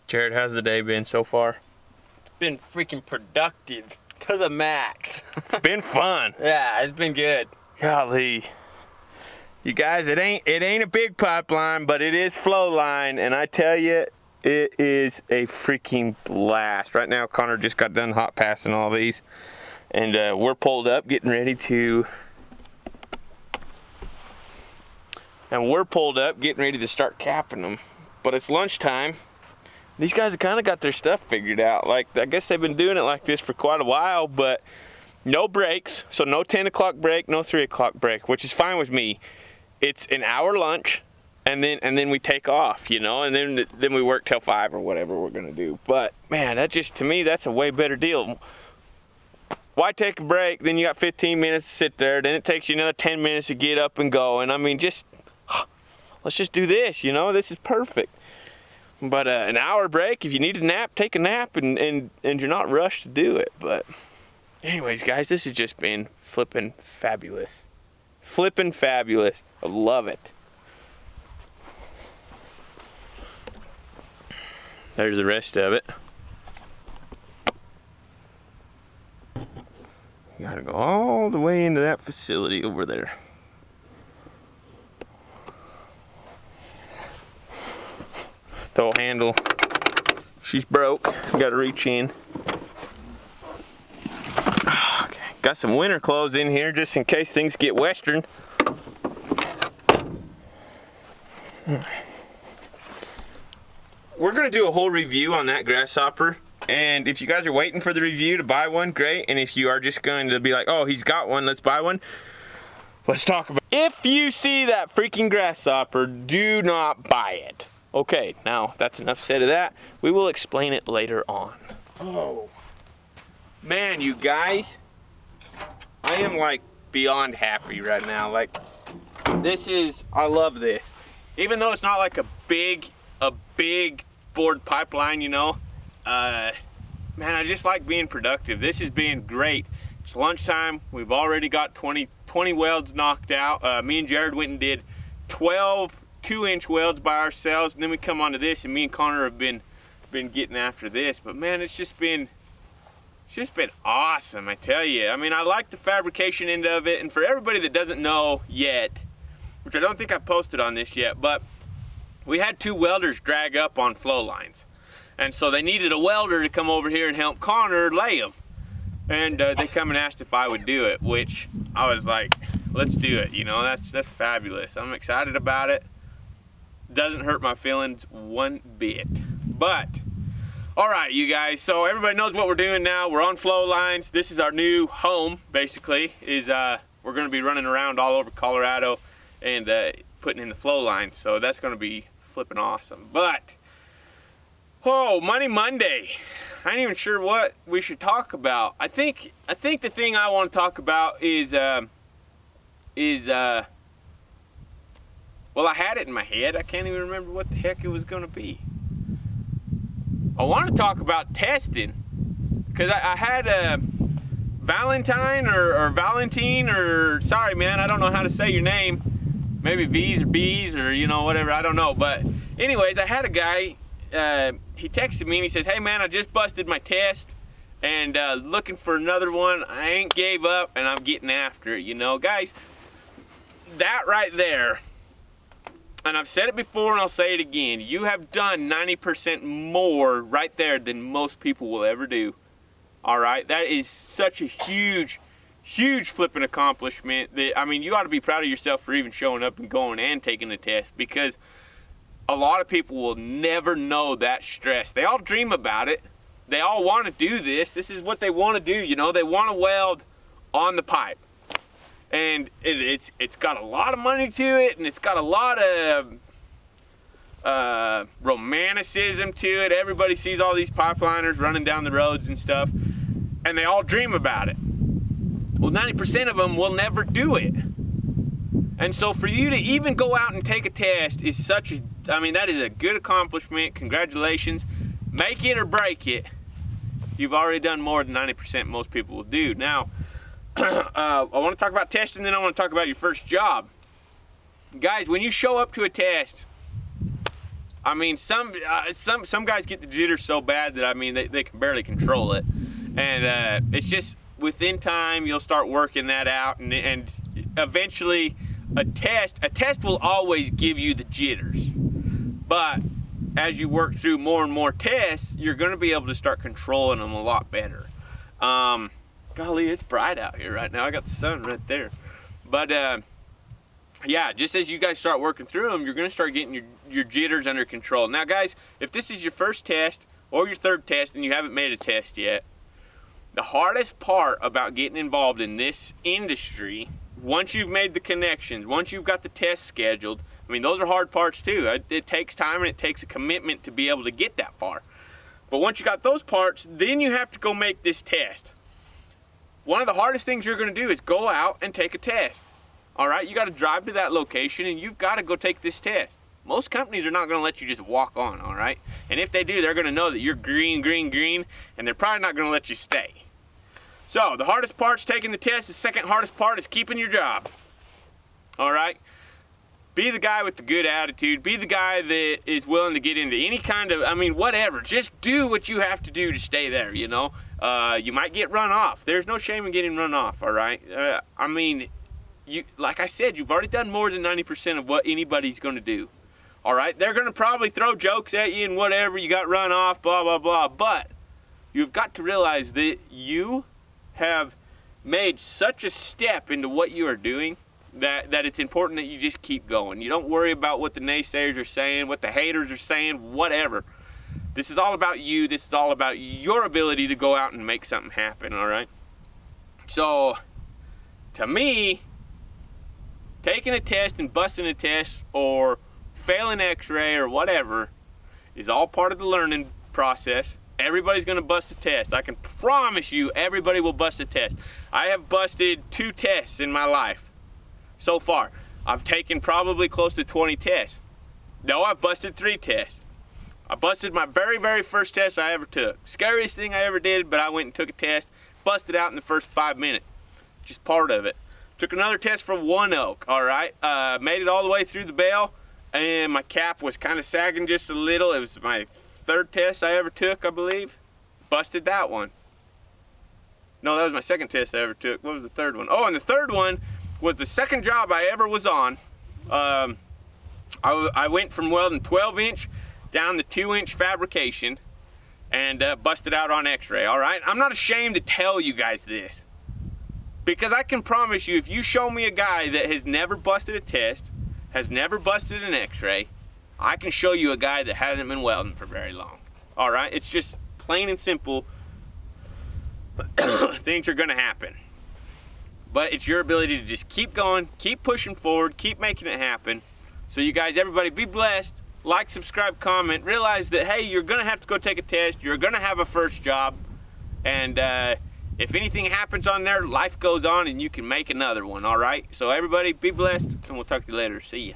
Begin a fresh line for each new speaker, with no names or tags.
Jared, how's the day been so far?
It's been freaking productive to the max.
It's been fun.
Yeah, it's been good.
Golly. You guys, it ain't a big pipeline, but it is flow line, and I tell you, it is a freaking blast. Right now, Connor just got done hot passing all these, and we're pulled up, getting ready to start capping them. But it's lunchtime. These guys have kind of got their stuff figured out. Like, I guess they've been doing it like this for quite a while, but no breaks. So no 10 o'clock break, no 3 o'clock break, which is fine with me. It's an hour lunch, and then we take off, you know, and then we work till 5 or whatever we're gonna do. But man, that just, to me, that's a way better deal. Why take a break? Then you got 15 minutes to sit there. Then it takes you another 10 minutes to get up and go. And I mean, just let's just do this, you know. This is perfect. But an hour break, if you need a nap, take a nap, and you're not rushed to do it. But anyways, guys, this has just been flipping fabulous. Flipping fabulous. I love it. There's the rest of it. You gotta go all the way into that facility over there. The old handle, she's broke. Gotta reach in. Okay. Got some winter clothes in here just in case things get western. We're gonna do a whole review on that grasshopper, and if you guys are waiting for the review to buy one, great. And if you are just going to be like, oh, he's got one, let's buy one, let's talk about it. If you see that freaking grasshopper, do not buy it. Okay, now that's enough said of that. We will explain it later on. Oh man, you guys, I am like beyond happy right now. Like, this is, I love this. Even though it's not like a big bored pipeline, you know, man, I just like being productive. This is being great. It's lunchtime. We've already got 20 welds knocked out. Me and Jared went and did 12 2-inch welds by ourselves, and then we come onto this, and me and Connor have been getting after this. But man, it's just been awesome, I tell you. I mean, I like the fabrication end of it, and for everybody that doesn't know yet, which I don't think I've posted on this yet, but we had 2 welders drag up on flow lines, and so they needed a welder to come over here and help Connor lay them, and they come and asked if I would do it, which I was like, let's do it. You know, that's fabulous. I'm excited about it. Doesn't hurt my feelings one bit. But all right, you guys, so everybody knows what we're doing now. We're on flow lines. This is our new home, basically. Is we're going to be running around all over Colorado and putting in the flow lines. So that's going to be flipping awesome. But oh, Money Monday. I ain't even sure what we should talk about. I think the thing I want to talk about is well, I had it in my head. I can't even remember what the heck it was going to be. I want to talk about testing, because I had a Valentine or Valentine, or sorry man, I don't know how to say your name. Maybe V's or B's or, you know, whatever, I don't know. But anyways, I had a guy, he texted me and he says, hey man, I just busted my test and looking for another one. I ain't gave up and I'm getting after it, you know. Guys, that right there, and I've said it before and I'll say it again, you have done 90% more right there than most people will ever do. All right, that is such a huge flipping accomplishment that, I mean, you ought to be proud of yourself for even showing up and going and taking the test, because a lot of people will never know that stress. They all dream about it. They all want to do this. This is what they want to do, you know. They want to weld on the pipe. And it's got a lot of money to it, and it's got a lot of romanticism to it. Everybody sees all these pipeliners running down the roads and stuff, and they all dream about it. Well, 90% of them will never do it. And so for you to even go out and take a test is such a, I mean, that is a good accomplishment. Congratulations. Make it or break it. You've already done more than 90% most people will do. Now, I want to talk about testing, then I want to talk about your first job. Guys, when you show up to a test, I mean, some guys get the jitters so bad that, I mean, they can barely control it. And it's just within time, you'll start working that out. And eventually, a test will always give you the jitters. But as you work through more and more tests, you're going to be able to start controlling them a lot better. Golly, it's bright out here right now. I got the sun right there. But yeah, just as you guys start working through them, you're going to start getting your jitters under control. Now guys, if this is your first test or your third test and you haven't made a test yet, the hardest part about getting involved in this industry, once you've made the connections, once you've got the test scheduled, I mean, those are hard parts too. It takes time and it takes a commitment to be able to get that far. But once you got those parts, then you have to go make this test. One of the hardest things you're going to do is go out and take a test. All right, you got to drive to that location and you've got to go take this test. Most companies are not going to let you just walk on, all right? And if they do, they're going to know that you're green, green, green, and they're probably not going to let you stay. So the hardest part's taking the test. The second hardest part is keeping your job. All right? Be the guy with the good attitude. Be the guy that is willing to get into any kind of, I mean, whatever. Just do what you have to do to stay there, you know? You might get run off. There's no shame in getting run off, all right? I mean, like I said, you've already done more than 90% of what anybody's going to do. All right? They're going to probably throw jokes at you and whatever. You got run off, blah, blah, blah. But you've got to realize that you have made such a step into what you are doing that it's important that you just keep going. You don't worry about what the naysayers are saying, what the haters are saying, whatever. This is all about you. This is all about your ability to go out and make something happen, all right? So, to me, taking a test and busting a test or failing x-ray or whatever is all part of the learning process. Everybody's going to bust a test. I can promise you everybody will bust a test. I have busted 2 tests in my life so far. I've taken probably close to 20 tests. No, I've busted 3 tests. I busted my very, very first test I ever took. Scariest thing I ever did, but I went and took a test, busted out in the first 5 minutes. Just part of it. Took another test for One Oak, all right? Made it all the way through the bale, and my cap was kind of sagging just a little. It was my 3rd test I ever took, I believe. Busted that one. No, that was my 2nd test I ever took. What was the 3rd one? Oh, and the 3rd one was the 2nd job I ever was on. I went from welding 12-inch down to 2-inch fabrication and busted out on x-ray, all right? I'm not ashamed to tell you guys this, because I can promise you, if you show me a guy that has never busted a test, has never busted an x-ray, I can show you a guy that hasn't been welding for very long. All right? It's just plain and simple. Things are going to happen. But it's your ability to just keep going, keep pushing forward, keep making it happen. So you guys, everybody, be blessed. Like, subscribe, comment. Realize that, hey, you're going to have to go take a test. You're going to have a first job. And if anything happens on there, life goes on and you can make another one. All right? So everybody, be blessed, and we'll talk to you later. See ya.